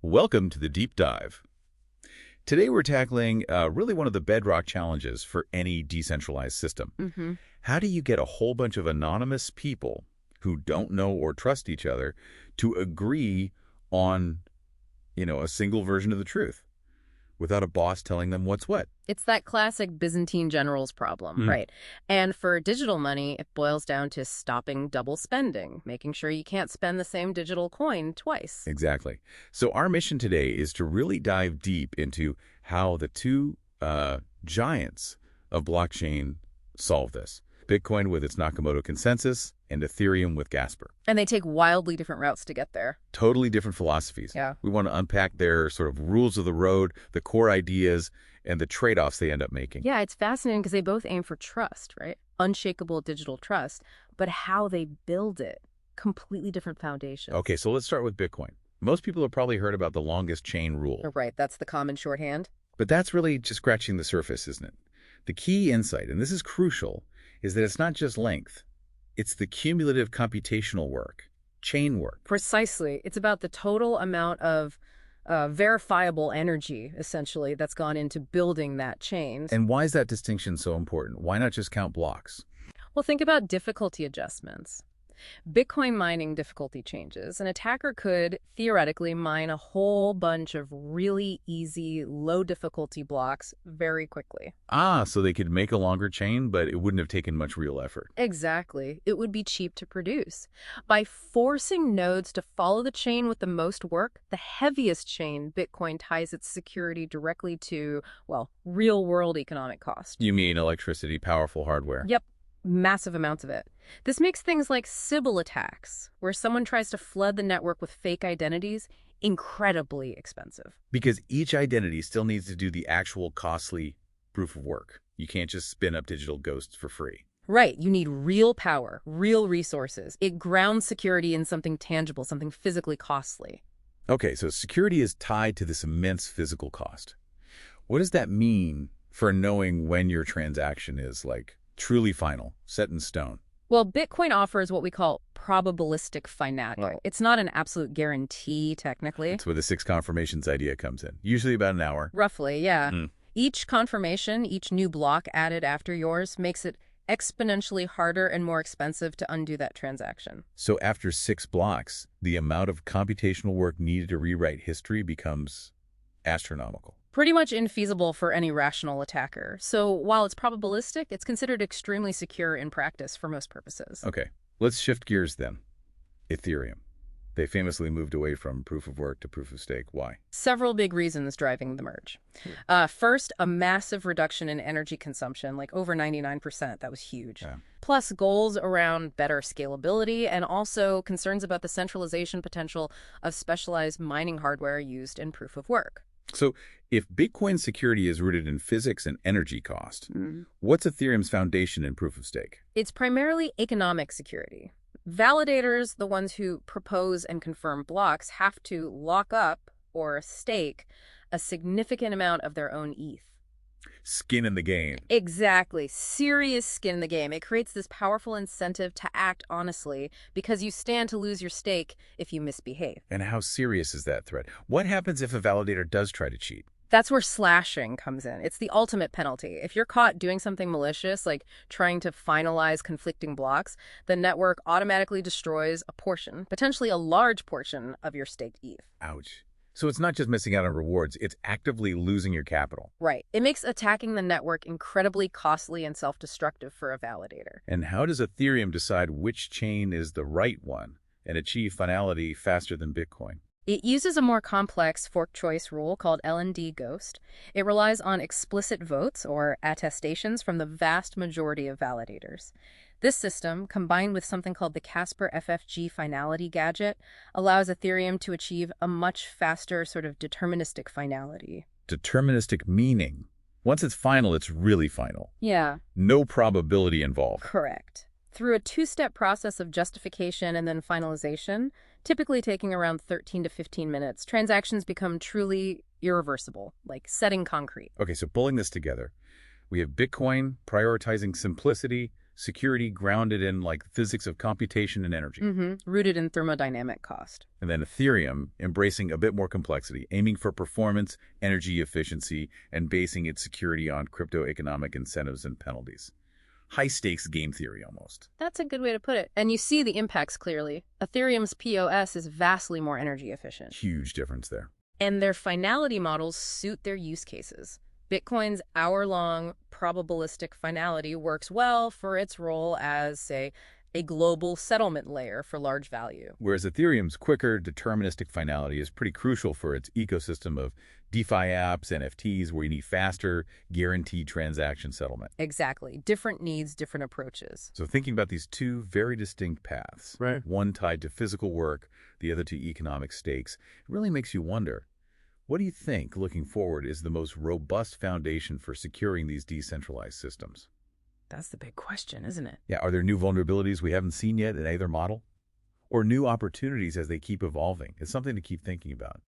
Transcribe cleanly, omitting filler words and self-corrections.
Welcome to the Deep Dive. Today we're tackling really one of the bedrock challenges for any decentralized system. How do you get a whole bunch of anonymous people who don't know or trust each other to agree on, a single version of the truth without a boss telling them what's what? It's that classic Byzantine generals problem, right? And for digital money, it boils down to stopping double spending, making sure you can't spend the same digital coin twice. Exactly. So our mission today is to really dive deep into how the two giants of blockchain solve this. Bitcoin with its Nakamoto consensus and Ethereum with Gasper. And they take wildly different routes to get there. Totally different philosophies. Yeah. We want to unpack their sort of rules of the road, the core ideas, and the trade-offs they end up making. Yeah, it's fascinating because they both aim for trust, right? Unshakable digital trust, but how they build it, completely different foundations. Okay, so let's start with Bitcoin. Most people have probably heard about the longest chain rule. Right, that's the common shorthand. But that's really just scratching the surface, isn't it? The key insight, and this is crucial, is that it's not just length. It's the cumulative computational work, chain work. Precisely. It's about the total amount of verifiable energy, essentially, that's gone into building that chain. And why is that distinction so important? Why not just count blocks? Well, think about difficulty adjustments. Bitcoin mining difficulty changes. An attacker could theoretically mine a whole bunch of really easy, low difficulty blocks very quickly. So they could make a longer chain, but it wouldn't have taken much real effort. Exactly. It would be cheap to produce. By forcing nodes to follow the chain with the most work, the heaviest chain, Bitcoin ties its security directly to, well, real-world economic cost. You mean electricity, powerful hardware? Yep. Massive amounts of it. This makes things like Sybil attacks, where someone tries to flood the network with fake identities, incredibly expensive. Because each identity still needs to do the actual costly proof of work. You can't just spin up digital ghosts for free. Right. You need real power, real resources. It grounds security in something tangible, something physically costly. Okay, so security is tied to this immense physical cost. What does that mean for knowing when your transaction is, truly final, set in stone? Well, Bitcoin offers what we call probabilistic finality. Right. It's not an absolute guarantee, technically. That's where the 6 confirmations idea comes in. Usually about an hour. Roughly, yeah. Each confirmation, each new block added after yours makes it exponentially harder and more expensive to undo that transaction. So after 6 blocks, the amount of computational work needed to rewrite history becomes astronomical. Pretty much infeasible for any rational attacker. So while it's probabilistic, it's considered extremely secure in practice for most purposes. Okay, let's shift gears then. Ethereum. They famously moved away from proof of work to proof of stake. Why? Several big reasons driving the merge. First, a massive reduction in energy consumption, like over 99%. That was huge. Yeah. Plus goals around better scalability and also concerns about the centralization potential of specialized mining hardware used in proof of work. So if Bitcoin's security is rooted in physics and energy cost, what's Ethereum's foundation in proof of stake? It's primarily economic security. Validators, the ones who propose and confirm blocks, have to lock up or stake a significant amount of their own ETH. Skin in the game. Exactly. Serious skin in the game. It creates this powerful incentive to act honestly because you stand to lose your stake if you misbehave. And how serious is that threat? What happens if a validator does try to cheat? That's where slashing comes in. It's the ultimate penalty. If you're caught doing something malicious, like trying to finalize conflicting blocks, the network automatically destroys a portion, potentially a large portion of your staked ETH. Ouch. So it's not just missing out on rewards, it's actively losing your capital. Right. It makes attacking the network incredibly costly and self-destructive for a validator. And how does Ethereum decide which chain is the right one and achieve finality faster than Bitcoin? It uses a more complex fork choice rule called LND Ghost. It relies on explicit votes or attestations from the vast majority of validators. This system, combined with something called the Casper FFG finality gadget, allows Ethereum to achieve a much faster sort of deterministic finality. Deterministic meaning. Once it's final, it's really final. Yeah. No probability involved. Correct. Through a two-step process of justification and then finalization, typically taking around 13 to 15 minutes, transactions become truly irreversible, like set in concrete. Okay, so pulling this together, we have Bitcoin prioritizing simplicity, security grounded in like physics of computation and energy. Rooted in thermodynamic cost. And then Ethereum, embracing a bit more complexity, aiming for performance, energy efficiency, and basing its security on crypto-economic incentives and penalties. High-stakes game theory almost. That's a good way to put it. And you see the impacts clearly. Ethereum's POS is vastly more energy efficient. Huge difference there. And their finality models suit their use cases. Bitcoin's hour-long probabilistic finality works well for its role as, say, a global settlement layer for large value. Whereas Ethereum's quicker, deterministic finality is pretty crucial for its ecosystem of DeFi apps, NFTs, where you need faster, guaranteed transaction settlement. Exactly. Different needs, different approaches. So thinking about these two very distinct paths, Right. one tied to physical work, the other to economic stakes, it really makes you wonder, what do you think, looking forward, is the most robust foundation for securing these decentralized systems? That's the big question, isn't it? Yeah, are there new vulnerabilities we haven't seen yet in either model? Or new opportunities as they keep evolving? It's something to keep thinking about.